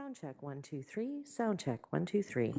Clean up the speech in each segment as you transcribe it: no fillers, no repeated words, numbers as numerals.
Sound check 1 2 3. Sound check 1 2 3.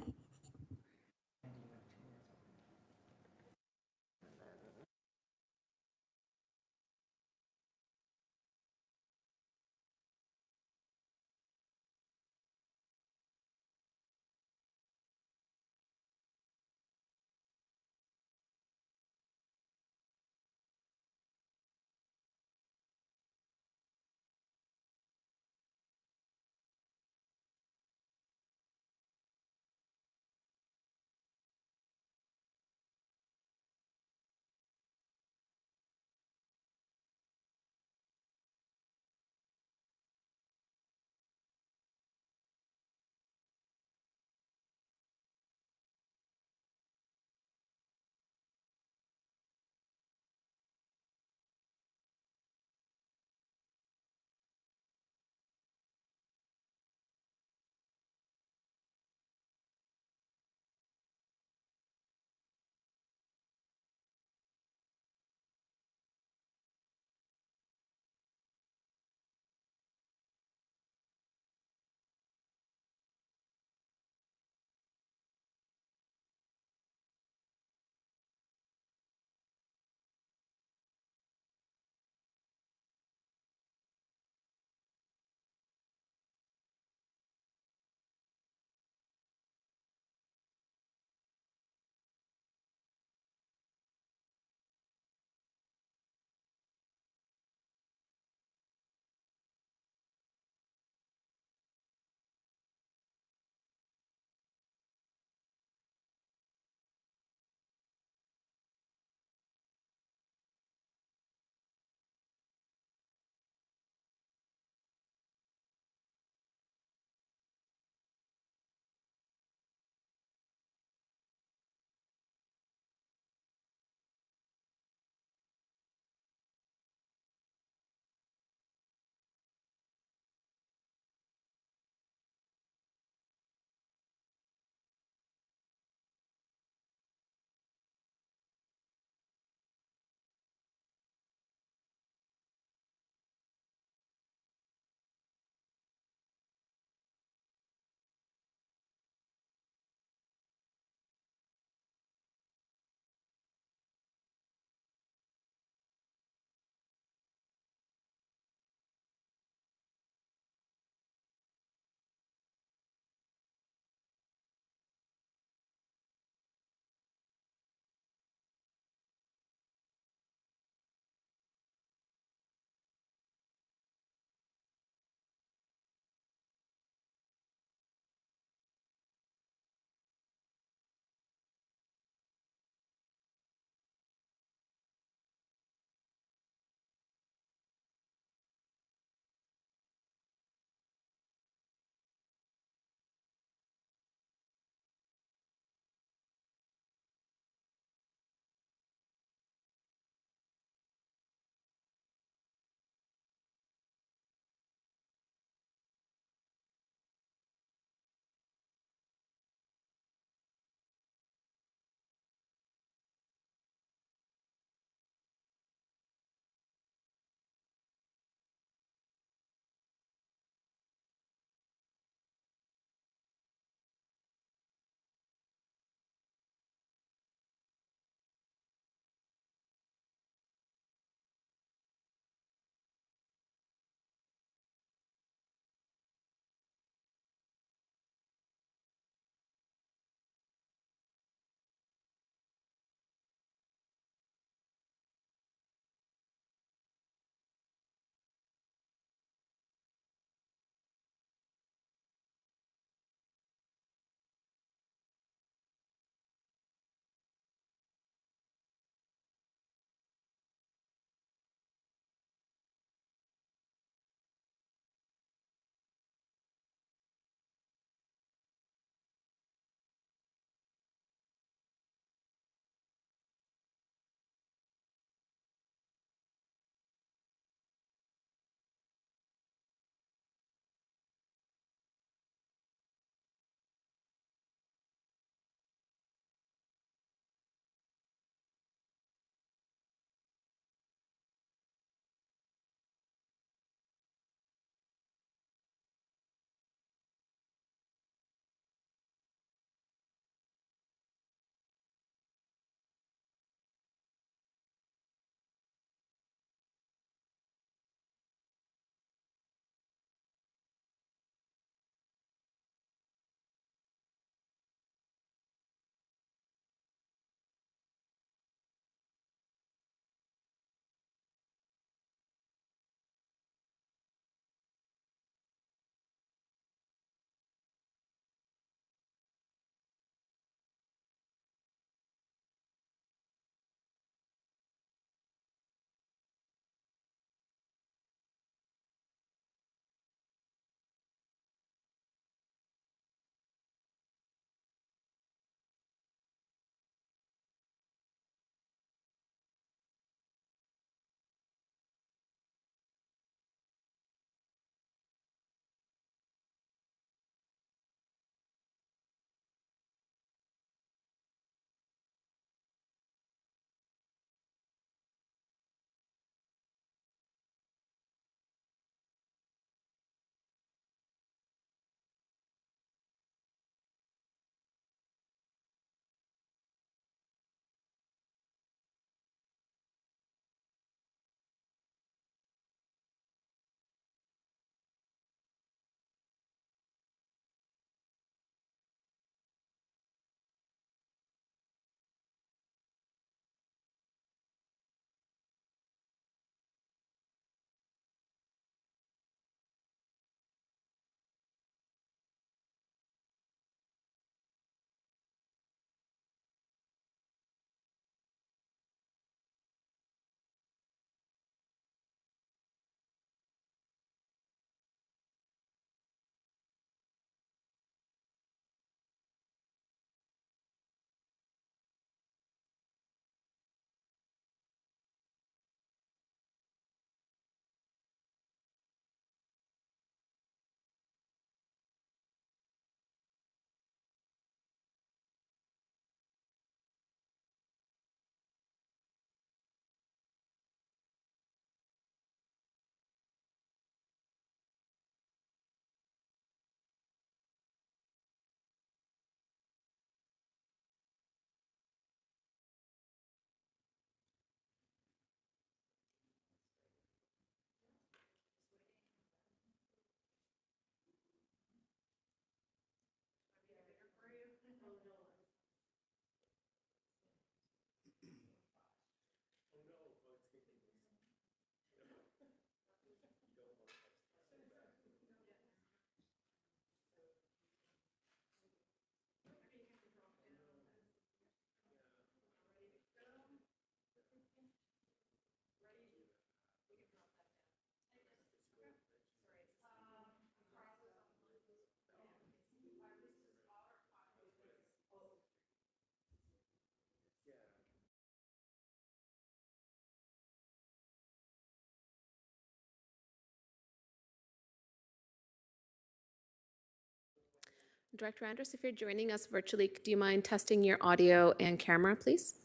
Director Andrus, if you're joining us virtually, do you mind testing your audio and camera, please?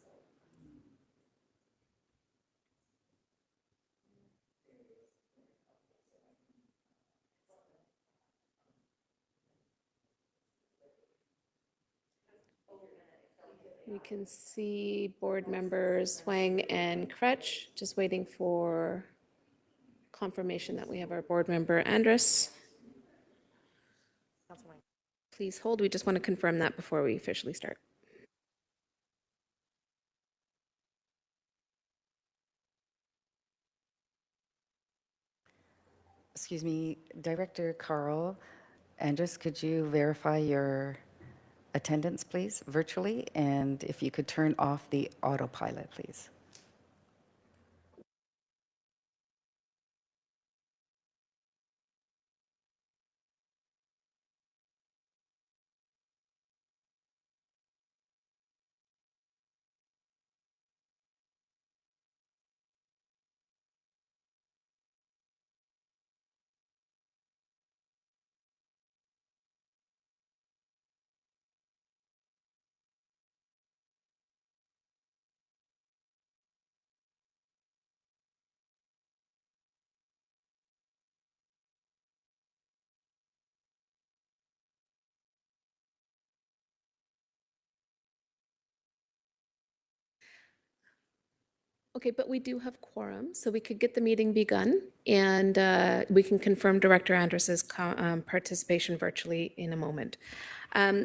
We can see board members Huang and Kretsch, just waiting for confirmation that we have our board member Andrus. Please hold. We just want to confirm that before we officially start. Excuse me, Director Carl Andrus, could you verify your attendance, please, virtually? And if you could turn off the autopilot, please. Okay, but we do have quorum, so we could get the meeting begun, and we can confirm Director Andrus's participation virtually in a moment.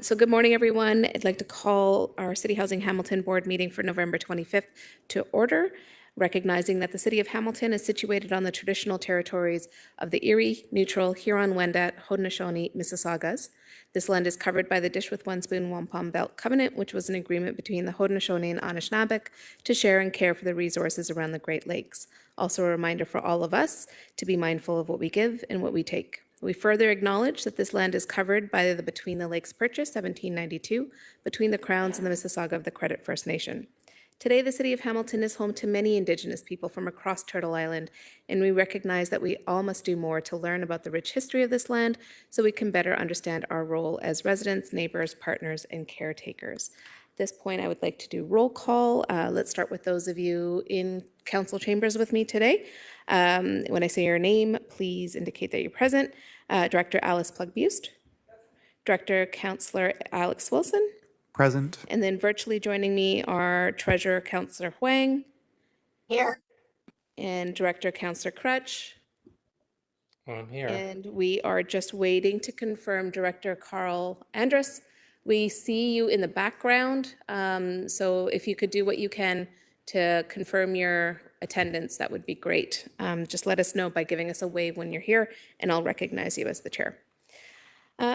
So good morning, everyone. I'd like to call our City Housing Hamilton Board meeting for November 25th to order, recognizing that the City of Hamilton is situated on the traditional territories of the Erie, Neutral, Huron-Wendat, Haudenosaunee, Mississaugas. This land is covered by the Dish with One Spoon Wampum Belt Covenant, which was an agreement between the Haudenosaunee and Anishinaabe to share and care for the resources around the Great Lakes. Also a reminder for all of us to be mindful of what we give and what we take. We further acknowledge that this land is covered by the Between the Lakes Purchase, 1792, between the Crowns and the Mississauga of the Credit First Nation. Today, the City of Hamilton is home to many Indigenous people from across Turtle Island, and we recognize that we all must do more to learn about the rich history of this land so we can better understand our role as residents, neighbors, partners, and caretakers. At this point, I would like to do roll call. Let's start with those of you in council chambers with me today. When I say your name, please indicate that you're present. Director Alice Plug-Buste. Director Councillor Alex Wilson. Present. And then virtually joining me are Treasurer Councillor Huang. Here. And Director Councillor Crutch. I'm here. And we are just waiting to confirm Director Carl Andrus. We see you in the background, so if you could do what you can to confirm your attendance, that would be great. Just let us know by giving us a wave when you're here, and I'll recognize you as the chair.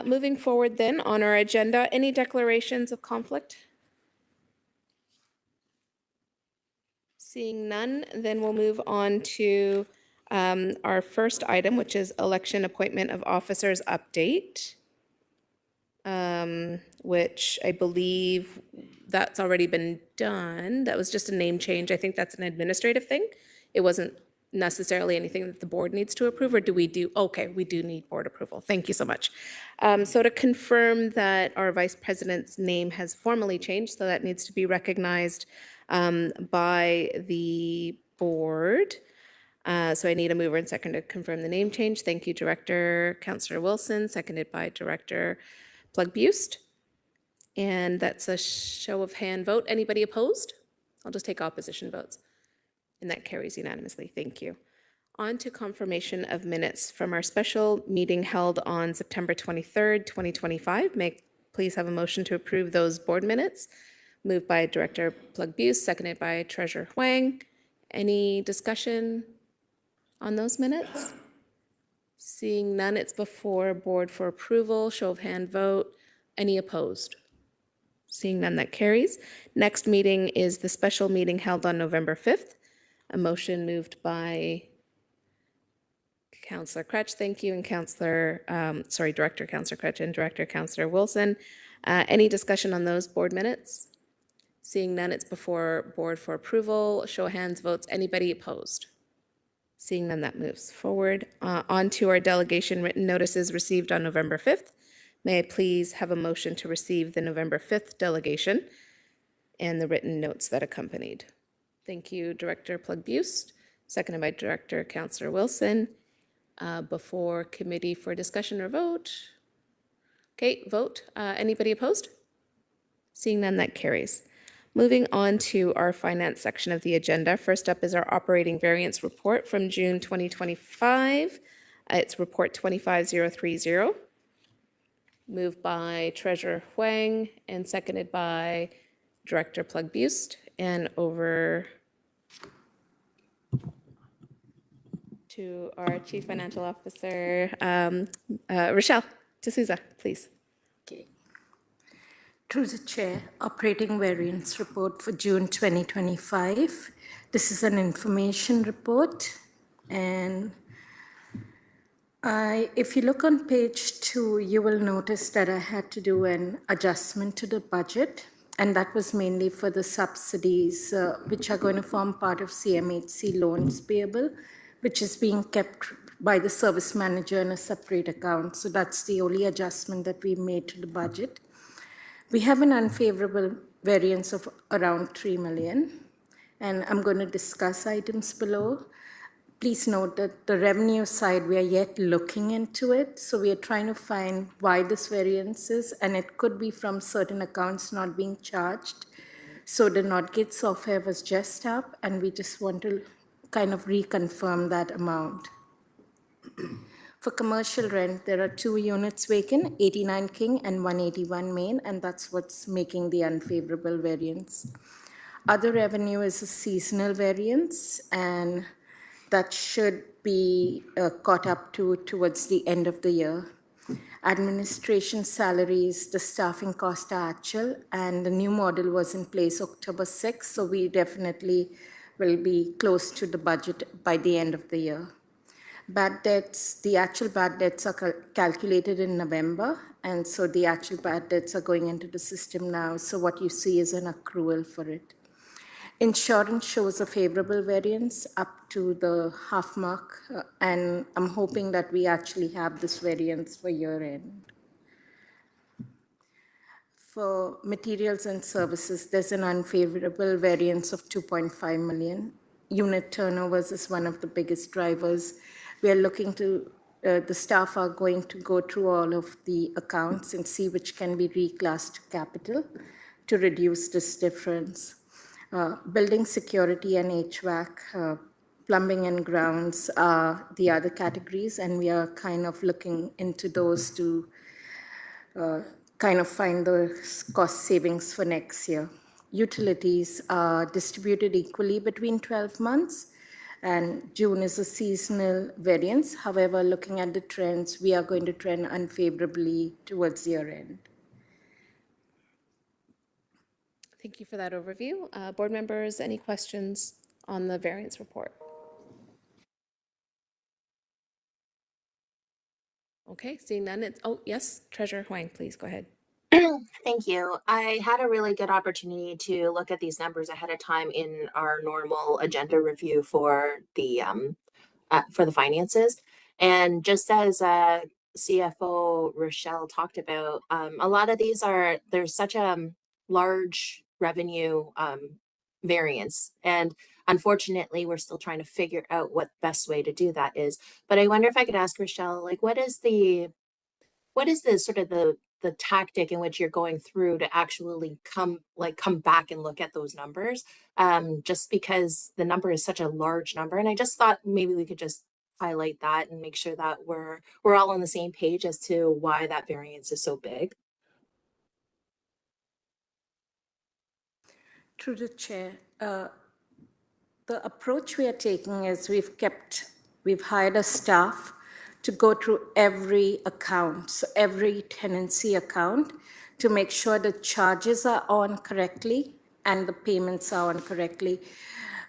Moving forward then, on our agenda, any declarations of conflict? Seeing none, then we'll move on to our first item, which is election appointment of officers update, which I believe that's already been done. That was just a name change. I think that's an administrative thing. It wasn't necessarily anything that the board needs to approve, or do we do? Okay, we do need board approval. Thank you so much. So to confirm that our vice president's name has formally changed, so that needs to be recognized by the board. So I need a mover and second to confirm the name change. Thank you, Director Councillor Wilson, seconded by Director Plug-Buste. And that's a show of hand vote. Anybody opposed? I'll just take opposition votes. And that carries unanimously. Thank you. On to confirmation of minutes from our special meeting held on September 23rd, 2025. May I please have a motion to approve those board minutes? Moved by Director Plug-Buste, seconded by Treasurer Huang. Any discussion on those minutes? Seeing none, it's before board for approval. Show of hand vote. Any opposed? Seeing none, that carries. Next meeting is the special meeting held on November 5th. A motion moved by Councillor Crutch, thank you, and Director Councillor Crutch and Director Councillor Wilson. Any discussion on those board minutes? Seeing none, it's before board for approval. Show of hands votes. Anybody opposed? Seeing none, that moves forward. On to our delegation written notices received on November 5th. May I please have a motion to receive the November 5th delegation and the written notes that accompanied? Thank you, Director Plug-Buist, seconded by Director Councillor Wilson. Before committee for discussion or vote. Okay, vote. Anybody opposed? Seeing none, that carries. Moving on to our finance section of the agenda. First up is our operating variance report from June 2025. It's report 25030. Moved by Treasurer Huang and seconded by Director Plug-Buist. And over to our Chief Financial Officer, Rochelle D'Souza, please. Okay. Through the chair, operating variance report for June 2025. This is an information report, and if you look on page 2, you will notice that I had to do an adjustment to the budget, and that was mainly for the subsidies, which are going to form part of CMHC loans payable, which is being kept by the service manager in a separate account. So that's the only adjustment that we made to the budget. We have an unfavorable variance of around 3 million, and I'm going to discuss items below. Please note that the revenue side, we are yet looking into it. So we are trying to find why this variance is, and it could be from certain accounts not being charged. So the Northgate software was just up, and we just want to kind of reconfirm that amount. For commercial rent, there are 2 units vacant, 89 King and 181 Main, and that's what's making the unfavorable variance. Other revenue is a seasonal variance, and that should be caught up to towards the end of the year. Administration salaries, the staffing cost are actual, and the new model was in place October 6th, so we definitely will be close to the budget by the end of the year. Bad debts, the actual bad debts are calculated in November, and so the actual bad debts are going into the system now, so what you see is an accrual for it. Insurance shows a favorable variance up to the half mark, and I'm hoping that we actually have this variance for year end. For materials and services, there's an unfavorable variance of 2.5 million. Unit turnovers is one of the biggest drivers. We are looking to, the staff are going to go through all of the accounts and see which can be reclassed to capital to reduce this difference. Building security and HVAC, plumbing and grounds are the other categories, and we are kind of looking into those to kind of find the cost savings for next year. Utilities are distributed equally between 12 months, and June is a seasonal variance. However, looking at the trends, we are going to trend unfavorably towards year end. Thank you for that overview. Board members, any questions on the variance report? Okay, seeing none, it's, oh, yes, Treasurer Huang, please go ahead. Thank you. I had a really good opportunity to look at these numbers ahead of time in our normal agenda review for the finances. And just as CFO Rochelle talked about, a lot of these there's such a large revenue variance. And unfortunately, we're still trying to figure out what the best way to do that is. But I wonder if I could ask Rochelle, like, what is the sort of the tactic in which you're going through to actually come back and look at those numbers, just because the number is such a large number. And I just thought maybe we could just highlight that and make sure that we're all on the same page as to why that variance is so big. Through the chair, the approach we are taking is we've hired a staff to go through every account, so every tenancy account, to make sure the charges are on correctly and the payments are on correctly.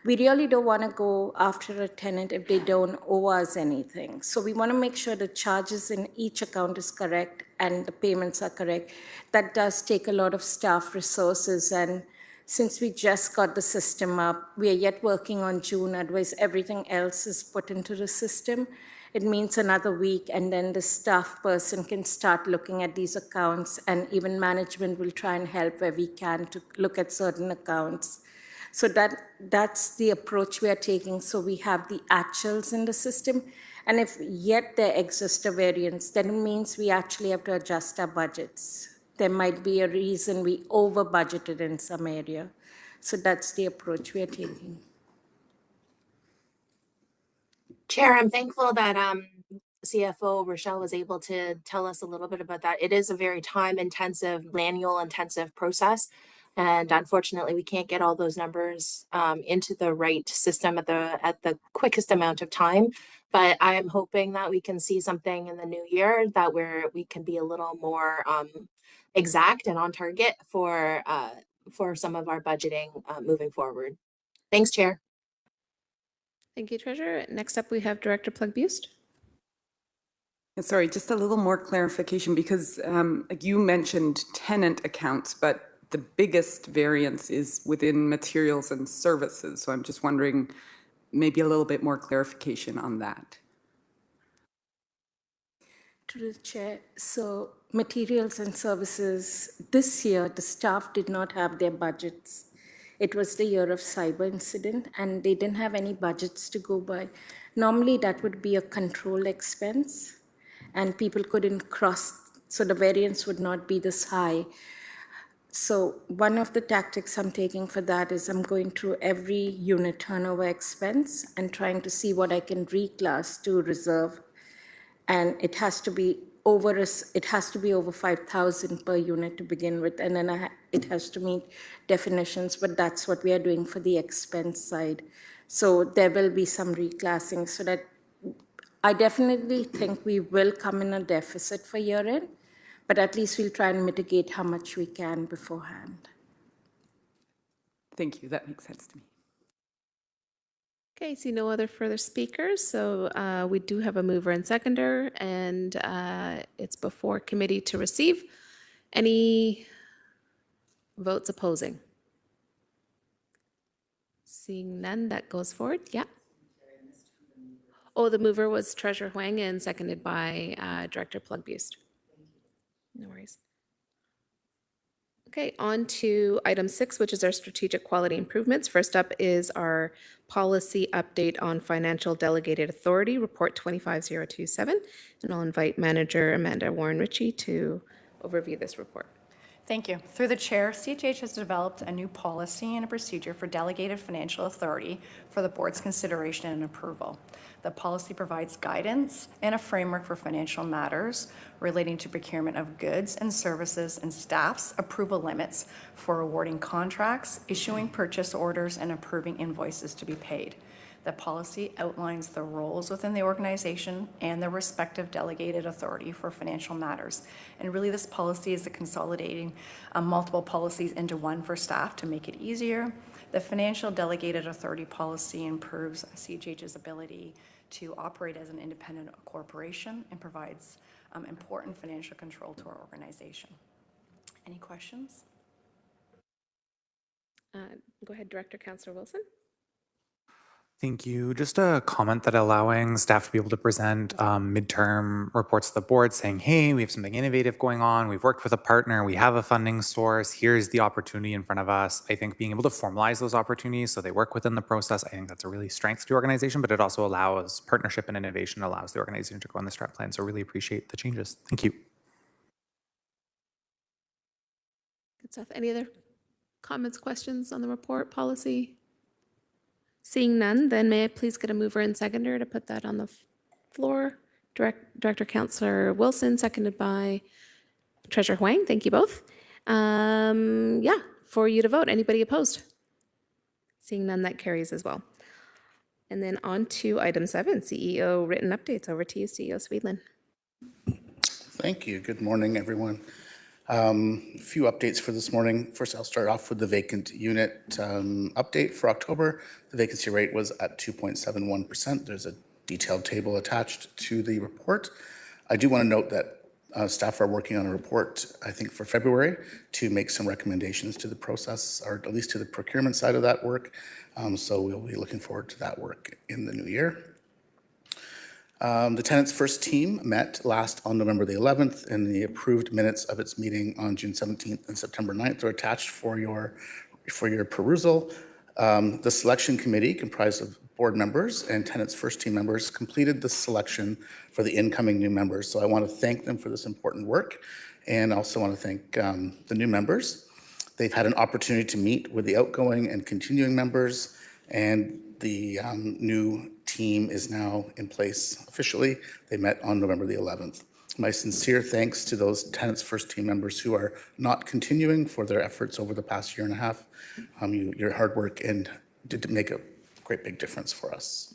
We really don't want to go after a tenant if they don't owe us anything. So we want to make sure the charges in each account is correct and the payments are correct. That does take a lot of staff resources, and since we just got the system up, we are yet working on June, otherwise everything else is put into the system. it means another week, and then the staff person can start looking at these accounts, and even management will try and help where we can to look at certain accounts. So that's the approach we are taking. So we have the actuals in the system, and if yet there exists a variance, then it means we actually have to adjust our budgets. There might be a reason we over budgeted in some area. So that's the approach we are taking. Chair, I'm thankful that CFO Rochelle was able to tell us a little bit about that. It is a very time intensive, manual intensive process. And unfortunately, we can't get all those numbers into the right system at the quickest amount of time. But I am hoping that we can see something in the new year that where we can be a little more exact and on target for some of our budgeting moving forward. Thanks, Chair. Thank you, Treasurer. Next up, we have Director Plug-Buist. Sorry, just a little more clarification because like you mentioned tenant accounts, but the biggest variance is within materials and services. So I'm just wondering maybe a little bit more clarification on that. To the chair, so materials and services, this year the staff did not have their budgets. It was the year of cyber incident and they didn't have any budgets to go by. Normally that would be a control expense and people couldn't cross, so the variance would not be this high. So one of the tactics I'm taking for that is I'm going through every unit turnover expense and trying to see what I can reclass to reserve. And it has to be over 5,000 per unit to begin with, and then it has to meet definitions, but that's what we are doing for the expense side. So there will be some reclassing, so that I definitely think we will come in a deficit for year end, but at least we'll try and mitigate how much we can beforehand. Thank you, that makes sense to me. Okay, see no other further speakers, so we do have a mover and seconder, and it's before committee to receive. Any votes opposing? Seeing none, that goes forward. Yeah. Oh, the mover was Treasurer Huang and seconded by Director Plug-Buist. No worries. Okay, on to item 6, which is our strategic quality improvements. First up is our policy update on financial delegated authority, report 25027. And I'll invite Manager Amanda Warren-Ritchie to overview this report. Thank you. Through the chair, CHH has developed a new policy and a procedure for delegated financial authority for the board's consideration and approval. The policy provides guidance and a framework for financial matters relating to procurement of goods and services and staff's approval limits for awarding contracts, issuing purchase orders, and approving invoices to be paid. The policy outlines the roles within the organization and the respective delegated authority for financial matters. And really this policy is consolidating multiple policies into one for staff to make it easier. The financial delegated authority policy improves CHH's ability to operate as an independent corporation and provides important financial control to our organization. Any questions? Go ahead, Director Councillor Wilson. Thank you. Just a comment that allowing staff to be able to present midterm reports to the board saying, hey, we have something innovative going on. We've worked with a partner. We have a funding source. Here's the opportunity in front of us. I think being able to formalize those opportunities so they work within the process, I think that's a really strength to the organization, but it also allows partnership and innovation, allows the organization to go on the strat plan. So really appreciate the changes. Thank you. Good stuff. Any other comments, questions on the report policy? Seeing none, then may I please get a mover and seconder to put that on the floor? Director Councillor Wilson, seconded by Treasurer Huang. Thank you both. Yeah, for you to vote. Anybody opposed? Seeing none, that carries as well. And then on to item 7, CEO written updates. Over to you, CEO Swedlund. Thank you. Good morning, everyone. A few updates for this morning. First, I'll start off with the vacant unit update for October. The vacancy rate was at 2.71%. There's a detailed table attached to the report. I do want to note that staff are working on a report, I think, for February to make some recommendations to the process, or at least to the procurement side of that work. So we'll be looking forward to that work in the new year. The tenant's first team met last on November the 11th, and the approved minutes of its meeting on June 17th and September 9th are attached for your perusal. The selection committee, comprised of board members and tenant's first team members, completed the selection for the incoming new members. So I want to thank them for this important work, and also want to thank the new members. They've had an opportunity to meet with the outgoing and continuing members, and the new team is now in place officially. They met on November the 11th. My sincere thanks to those tenants' first team members who are not continuing for their efforts over the past year and a half. Your hard work and did make a great big difference for us.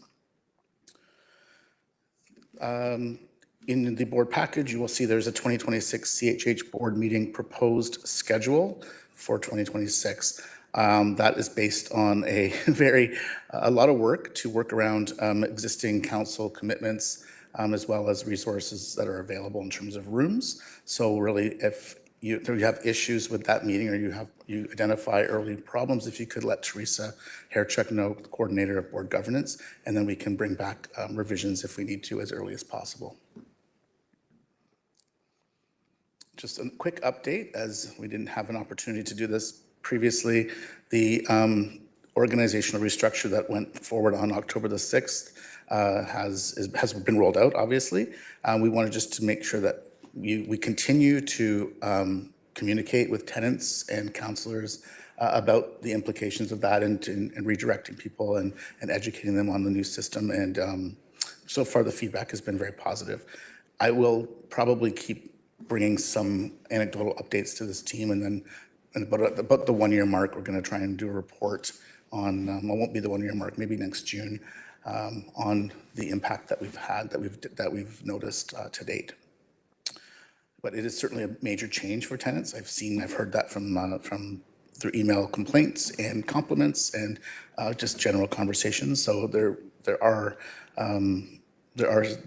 In the board package, you will see there's a 2026 CHH board meeting proposed schedule for 2026. That is based on a lot of work to work around existing council commitments, as well as resources that are available in terms of rooms. So really, if you have issues with that meeting, or you identify early problems, if you could let Teresa Hairchuk know, the coordinator of board governance, and then we can bring back revisions if we need to as early as possible. Just a quick update, as we didn't have an opportunity to do this previously. The organizational restructure that went forward on October the 6th has been rolled out, obviously. We wanted just to make sure that we continue to communicate with tenants and councillors about the implications of that, and redirecting people and educating them on the new system. And so far the feedback has been very positive. I will probably keep bringing some anecdotal updates to this team, and then about the 1 year mark, we're going to try and do a report on, well, won't be the 1 year mark, maybe next June, on the impact that we've had, that we've noticed to date. But it is certainly a major change for tenants. I've heard that from through email complaints and compliments, and just general conversations. So there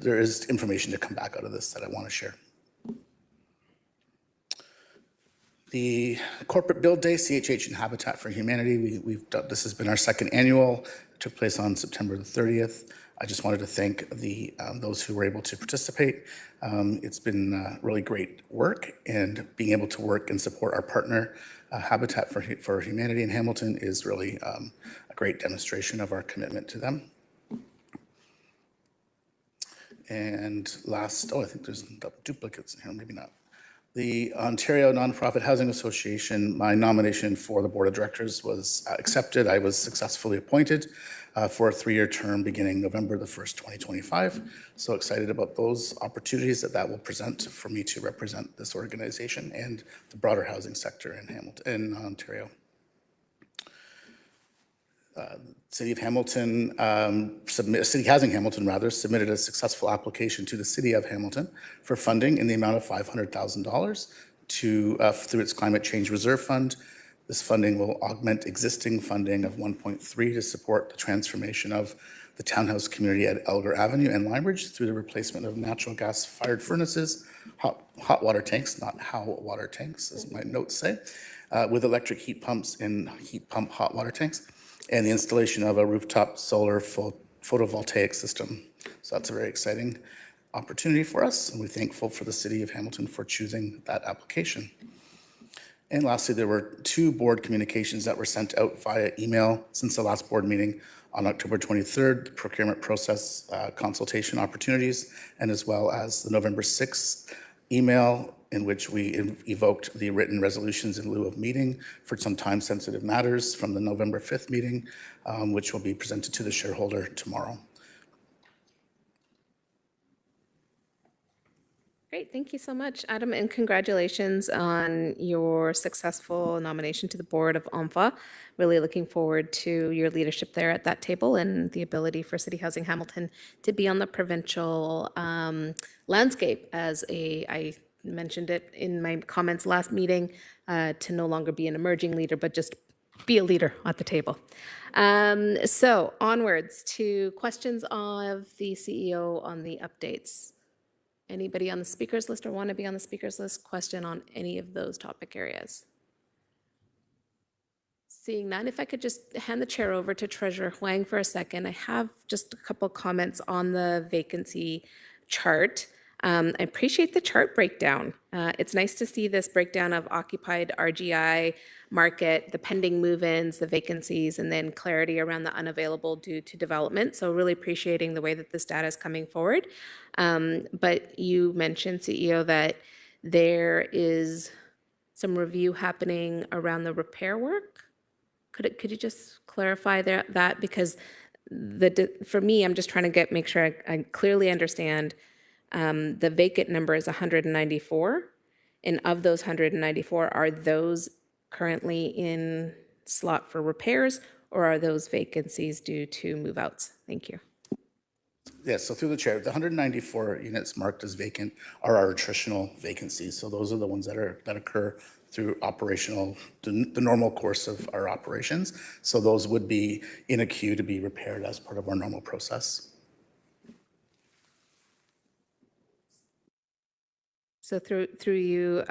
is information to come back out of this that I want to share. The Corporate Build Day, CHH and Habitat for Humanity, we've done, this has been our second annual. It took place on September the 30th. I just wanted to thank those who were able to participate. It's been really great work, and being able to work and support our partner, Habitat for Humanity in Hamilton, is really a great demonstration of our commitment to them. And last, I think there's duplicates in here, maybe not. The Ontario Nonprofit Housing Association, my nomination for the board of directors was accepted. I was successfully appointed for a 3-year term beginning November the 1st, 2025. So excited about those opportunities that will present for me to represent this organization and the broader housing sector in Hamilton, in Ontario. City Housing Hamilton submitted a successful application to the City of Hamilton for funding in the amount of $500,000 through its Climate Change Reserve Fund. This funding will augment existing funding of 1.3 to support the transformation of the townhouse community at Elgar Avenue and Limeridge through the replacement of natural gas fired furnaces, hot water tanks, not how water tanks, as my notes say, with electric heat pumps and heat pump hot water tanks, and the installation of a rooftop solar photovoltaic system. So that's a very exciting opportunity for us, and we're thankful for the City of Hamilton for choosing that application. And lastly, there were 2 board communications that were sent out via email since the last board meeting on October 23rd, the procurement process consultation opportunities, and as well as the November 6th email in which we evoked the written resolutions in lieu of meeting for some time-sensitive matters from the November 5th meeting, which will be presented to the shareholder tomorrow. Great, thank you so much, Adam, and congratulations on your successful nomination to the board of OMFA. Really looking forward to your leadership there at that table, and the ability for City Housing Hamilton to be on the provincial landscape as I mentioned it in my comments last meeting, to no longer be an emerging leader, but just be a leader at the table. So onwards to questions of the CEO on the updates. Anybody on the speakers list or want to be on the speakers list? Question on any of those topic areas? Seeing none, if I could just hand the chair over to Treasurer Huang for a second. I have just a couple comments on the vacancy chart. I appreciate the chart breakdown. It's nice to see this breakdown of occupied RGI market, the pending move-ins, the vacancies, and then clarity around the unavailable due to development. So really appreciating the way that this data is coming forward. But you mentioned, CEO, that there is some review happening around the repair work. Could you just clarify that? Because for me, I'm just trying to make sure I clearly understand. The vacant number is 194. And of those 194, are those currently in slot for repairs, or are those vacancies due to move outs? Thank you. Yes, so through the chair, the 194 units marked as vacant are our attritional vacancies. So those are the ones that occur through operational, the normal course of our operations. So those would be in a queue to be repaired as part of our normal process. So through you,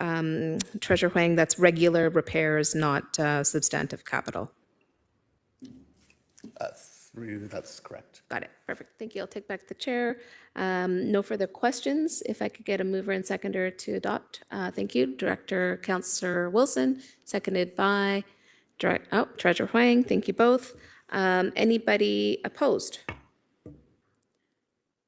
Treasurer Huang, that's regular repairs, not substantive capital. That's correct. Got it. Perfect. Thank you. I'll take back the chair. No further questions. If I could get a mover and seconder to adopt. Thank you. Director Councillor Wilson, seconded by Treasurer Huang. Thank you both. Anybody opposed?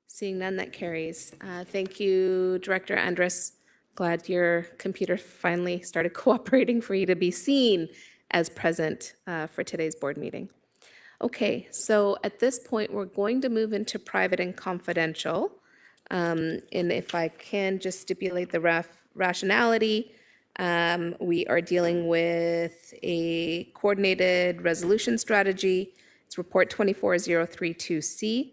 Seeing none, that carries. Thank you, Director Andres. Glad your computer finally started cooperating for you to be seen as present for today's board meeting. Okay, so at this point, we're going to move into private and confidential. And if I can just stipulate the rationality, we are dealing with a coordinated resolution strategy. It's report 24032C.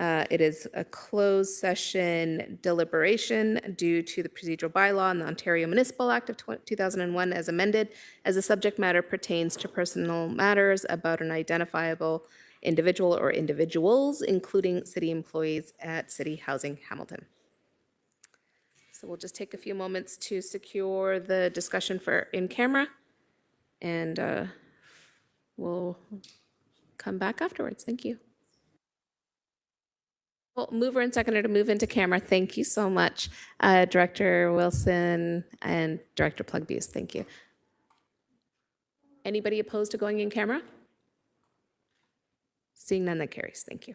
It is a closed session deliberation due to the procedural bylaw and the Ontario Municipal Act of 2001 as amended, as the subject matter pertains to personal matters about an identifiable individual or individuals, including city employees at City Housing Hamilton. So we'll just take a few moments to secure the discussion for in camera, and we'll come back afterwards. Thank you. Well, mover and seconder to move into camera. Thank you so much, Director Wilson and Director Plugbuse. Thank you. Anybody opposed to going in camera? Seeing none, that carries. Thank you.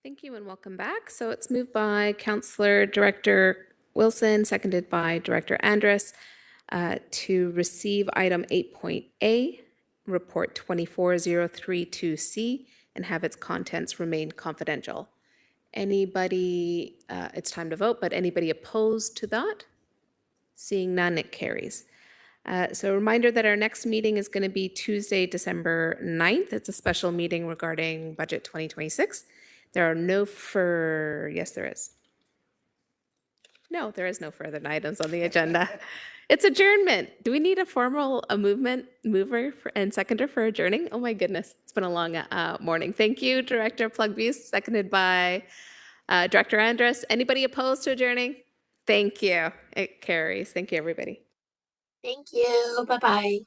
Thank you and welcome back. So it's moved by Councillor Director Wilson, seconded by Director Andres, to receive item 8.A, report 24032C, and have its contents remain confidential. Anybody, it's time to vote, but anybody opposed to that? Seeing none, it carries. So a reminder that our next meeting is going to be Tuesday, December 9th. It's a special meeting regarding budget 2026. There are yes, there is. No, there is no further items on the agenda. It's adjournment. Do we need a mover and seconder for adjourning? Oh my goodness, it's been a long morning. Thank you, Director Plugbuse, seconded by Director Andres. Anybody opposed to adjourning? Thank you. It carries. Thank you, everybody. Thank you. Bye-bye.